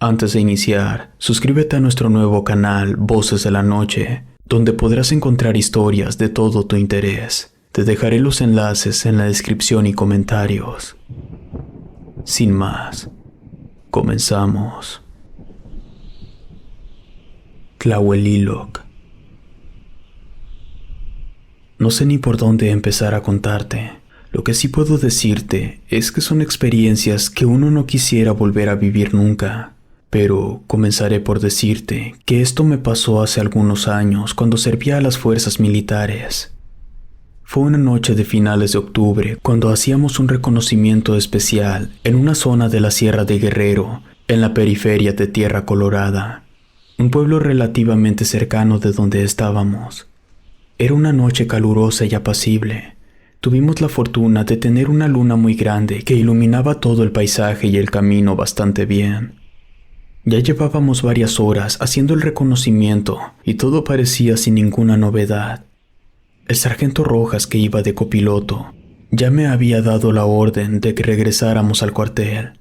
Antes de iniciar, suscríbete a nuestro nuevo canal Voces de la Noche, donde podrás encontrar historias de todo tu interés. Te dejaré los enlaces en la descripción y comentarios. Sin más, comenzamos. Tlahueliloc. No sé ni por dónde empezar a contarte. Lo que sí puedo decirte es que son experiencias que uno no quisiera volver a vivir nunca. Pero comenzaré por decirte que esto me pasó hace algunos años cuando servía a las fuerzas militares. Fue una noche de finales de octubre cuando hacíamos un reconocimiento especial en una zona de la Sierra de Guerrero, en la periferia de Tierra Colorada, un pueblo relativamente cercano de donde estábamos. Era una noche calurosa y apacible. Tuvimos la fortuna de tener una luna muy grande que iluminaba todo el paisaje y el camino bastante bien. Ya llevábamos varias horas haciendo el reconocimiento y todo parecía sin ninguna novedad. El sargento Rojas, que iba de copiloto, ya me había dado la orden de que regresáramos al cuartel.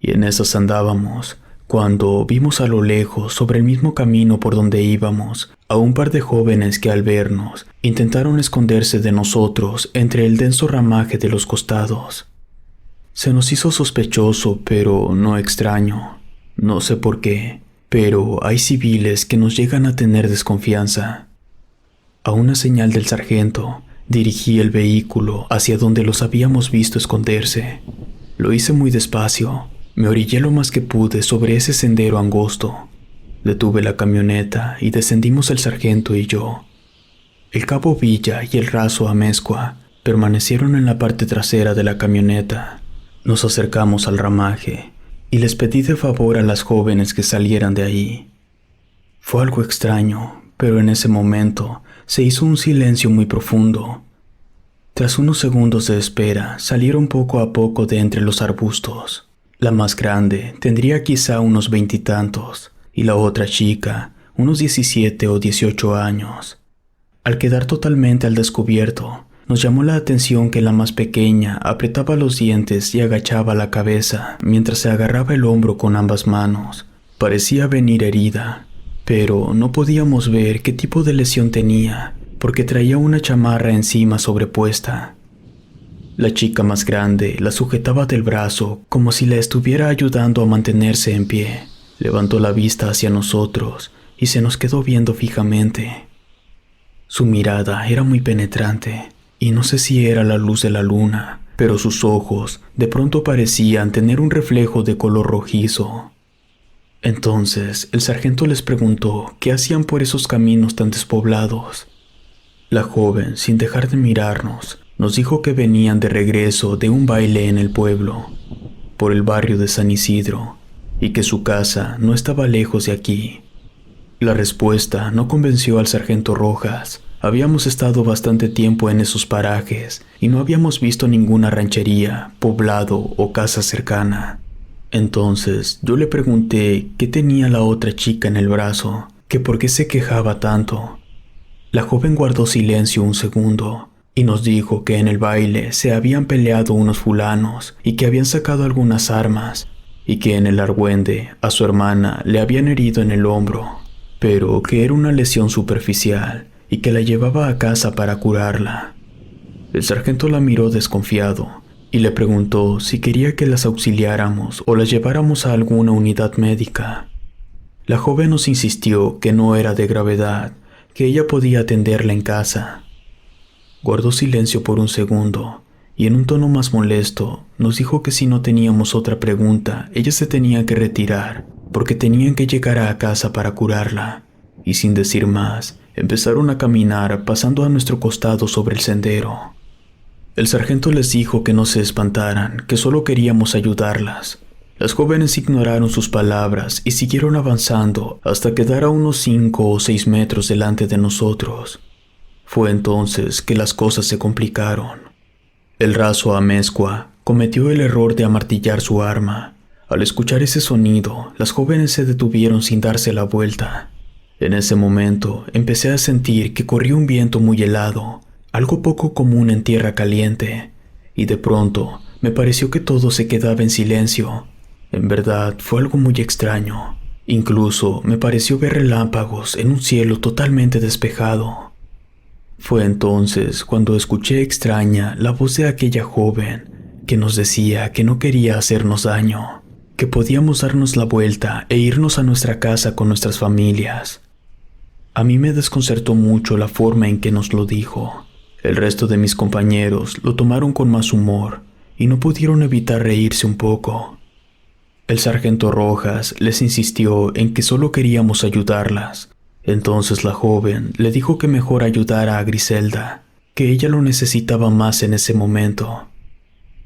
Y en esas andábamos, cuando vimos a lo lejos, sobre el mismo camino por donde íbamos, a un par de jóvenes que al vernos intentaron esconderse de nosotros entre el denso ramaje de los costados. Se nos hizo sospechoso, pero no extraño. No sé por qué, pero hay civiles que nos llegan a tener desconfianza. A una señal del sargento, dirigí el vehículo hacia donde los habíamos visto esconderse. Lo hice muy despacio. Me orillé lo más que pude sobre ese sendero angosto. Detuve la camioneta y descendimos el sargento y yo. El cabo Villa y el raso Amezcua permanecieron en la parte trasera de la camioneta. Nos acercamos al ramaje y les pedí de favor a las jóvenes que salieran de ahí. Fue algo extraño, pero en ese momento se hizo un silencio muy profundo. Tras unos segundos de espera, salieron poco a poco de entre los arbustos. La más grande tendría quizá unos 20 y tantos, y la otra chica, unos 17 o 18 años. Al quedar totalmente al descubierto, nos llamó la atención que la más pequeña apretaba los dientes y agachaba la cabeza mientras se agarraba el hombro con ambas manos. Parecía venir herida, pero no podíamos ver qué tipo de lesión tenía, porque traía una chamarra encima sobrepuesta. La chica más grande la sujetaba del brazo como si la estuviera ayudando a mantenerse en pie. Levantó la vista hacia nosotros y se nos quedó viendo fijamente. Su mirada era muy penetrante y no sé si era la luz de la luna, pero sus ojos de pronto parecían tener un reflejo de color rojizo. Entonces el sargento les preguntó qué hacían por esos caminos tan despoblados. La joven, sin dejar de mirarnos, nos dijo que venían de regreso de un baile en el pueblo, por el barrio de San Isidro, y que su casa no estaba lejos de aquí. La respuesta no convenció al sargento Rojas. Habíamos estado bastante tiempo en esos parajes y no habíamos visto ninguna ranchería, poblado o casa cercana. Entonces yo le pregunté qué tenía la otra chica en el brazo, que por qué se quejaba tanto. La joven guardó silencio un segundo y nos dijo que en el baile se habían peleado unos fulanos y que habían sacado algunas armas y que en el argüende a su hermana le habían herido en el hombro, pero que era una lesión superficial y que la llevaba a casa para curarla. El sargento la miró desconfiado y le preguntó si quería que las auxiliáramos o las lleváramos a alguna unidad médica. La joven nos insistió que no era de gravedad, que ella podía atenderla en casa. Guardó silencio por un segundo y en un tono más molesto nos dijo que si no teníamos otra pregunta, ella se tenía que retirar porque tenían que llegar a casa para curarla. Y sin decir más, empezaron a caminar pasando a nuestro costado sobre el sendero. El sargento les dijo que no se espantaran, que solo queríamos ayudarlas. Las jóvenes ignoraron sus palabras y siguieron avanzando hasta quedar a unos 5 o 6 metros delante de nosotros. Fue entonces que las cosas se complicaron. El raso Amezcua cometió el error de amartillar su arma. Al escuchar ese sonido, las jóvenes se detuvieron sin darse la vuelta. En ese momento empecé a sentir que corría un viento muy helado, algo poco común en tierra caliente, y de pronto me pareció que todo se quedaba en silencio. En verdad, fue algo muy extraño. Incluso me pareció ver relámpagos en un cielo totalmente despejado. Fue entonces cuando escuché extraña la voz de aquella joven que nos decía que no quería hacernos daño, que podíamos darnos la vuelta e irnos a nuestra casa con nuestras familias. A mí me desconcertó mucho la forma en que nos lo dijo. El resto de mis compañeros lo tomaron con más humor y no pudieron evitar reírse un poco. El sargento Rojas les insistió en que solo queríamos ayudarlas. Entonces la joven le dijo que mejor ayudara a Griselda, que ella lo necesitaba más en ese momento.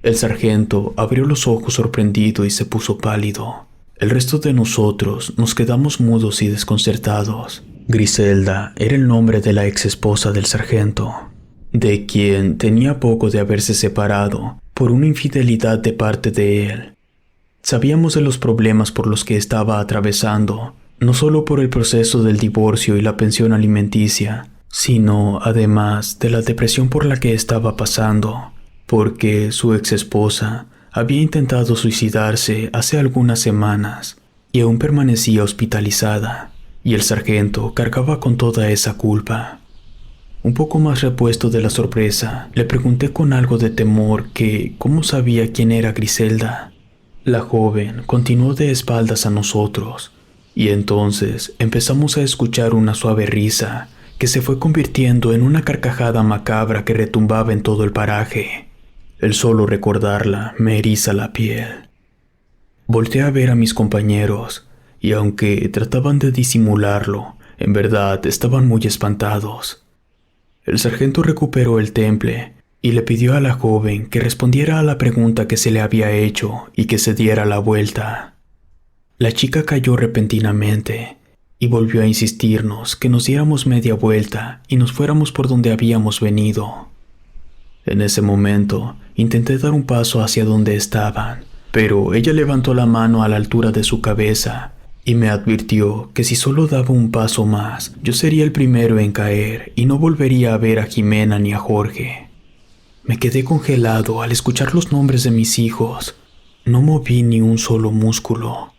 El sargento abrió los ojos sorprendido y se puso pálido. El resto de nosotros nos quedamos mudos y desconcertados. Griselda era el nombre de la ex esposa del sargento, de quien tenía poco de haberse separado por una infidelidad de parte de él. Sabíamos de los problemas por los que estaba atravesando, no solo por el proceso del divorcio y la pensión alimenticia, sino además de la depresión por la que estaba pasando, porque su ex esposa había intentado suicidarse hace algunas semanas y aún permanecía hospitalizada, y el sargento cargaba con toda esa culpa. Un poco más repuesto de la sorpresa, le pregunté con algo de temor que cómo sabía quién era Griselda. La joven continuó de espaldas a nosotros, y entonces empezamos a escuchar una suave risa que se fue convirtiendo en una carcajada macabra que retumbaba en todo el paraje. El solo recordarla me eriza la piel. Volteé a ver a mis compañeros, y aunque trataban de disimularlo, en verdad estaban muy espantados. El sargento recuperó el temple y le pidió a la joven que respondiera a la pregunta que se le había hecho y que se diera la vuelta. La chica cayó repentinamente y volvió a insistirnos que nos diéramos media vuelta y nos fuéramos por donde habíamos venido. En ese momento intenté dar un paso hacia donde estaban, pero ella levantó la mano a la altura de su cabeza y me advirtió que si solo daba un paso más, yo sería el primero en caer y no volvería a ver a Jimena ni a Jorge. Me quedé congelado al escuchar los nombres de mis hijos. No moví ni un solo músculo.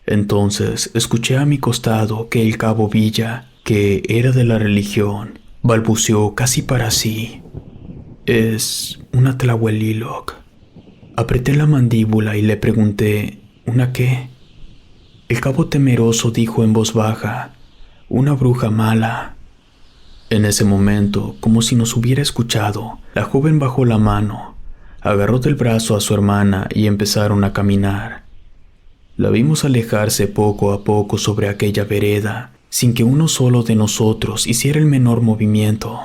Entonces escuché a mi costado que el cabo Villa, que era de la religión, balbuceó casi para sí: «Es una Tlahueliloc». Apreté la mandíbula y le pregunté: «¿Una qué?». El cabo temeroso dijo en voz baja: «Una bruja mala». En ese momento, como si nos hubiera escuchado, la joven bajó la mano, agarró del brazo a su hermana y empezaron a caminar. La vimos alejarse poco a poco sobre aquella vereda, sin que uno solo de nosotros hiciera el menor movimiento.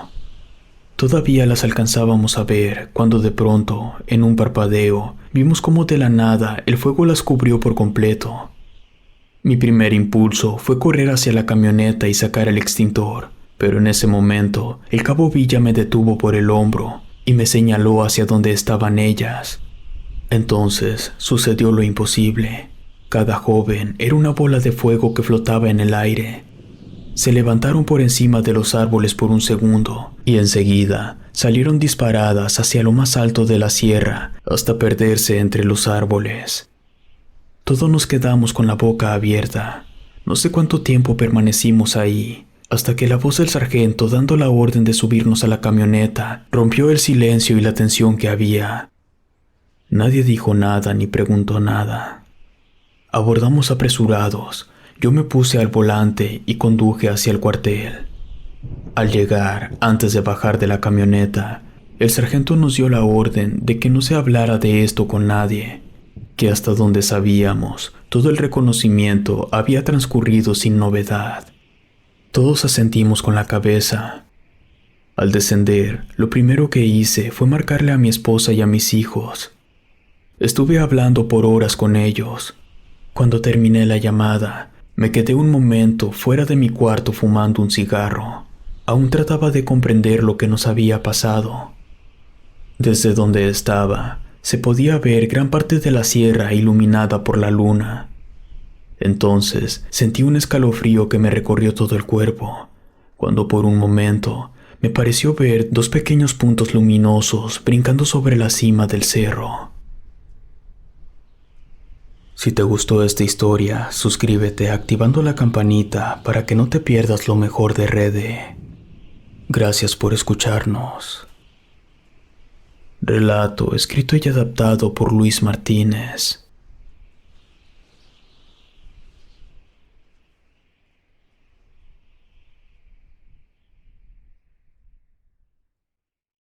Todavía las alcanzábamos a ver cuando de pronto, en un parpadeo, vimos como de la nada el fuego las cubrió por completo. Mi primer impulso fue correr hacia la camioneta y sacar el extintor, pero en ese momento el cabo Villa me detuvo por el hombro y me señaló hacia donde estaban ellas. Entonces sucedió lo imposible. Cada joven era una bola de fuego que flotaba en el aire. Se levantaron por encima de los árboles por un segundo y enseguida salieron disparadas hacia lo más alto de la sierra hasta perderse entre los árboles. Todos nos quedamos con la boca abierta. No sé cuánto tiempo permanecimos ahí, hasta que la voz del sargento, dando la orden de subirnos a la camioneta, rompió el silencio y la tensión que había. Nadie dijo nada ni preguntó nada. Abordamos apresurados. Yo me puse al volante y conduje hacia el cuartel. Al llegar, antes de bajar de la camioneta, el sargento nos dio la orden de que no se hablara de esto con nadie, que hasta donde sabíamos, todo el reconocimiento había transcurrido sin novedad. Todos asentimos con la cabeza. Al descender, lo primero que hice fue marcarle a mi esposa y a mis hijos. Estuve hablando por horas con ellos. Cuando terminé la llamada, me quedé un momento fuera de mi cuarto fumando un cigarro. Aún trataba de comprender lo que nos había pasado. Desde donde estaba, se podía ver gran parte de la sierra iluminada por la luna. Entonces sentí un escalofrío que me recorrió todo el cuerpo, cuando por un momento me pareció ver dos pequeños puntos luminosos brincando sobre la cima del cerro. Si te gustó esta historia, suscríbete activando la campanita para que no te pierdas lo mejor de Rede. Gracias por escucharnos. Relato escrito y adaptado por Luis Martínez.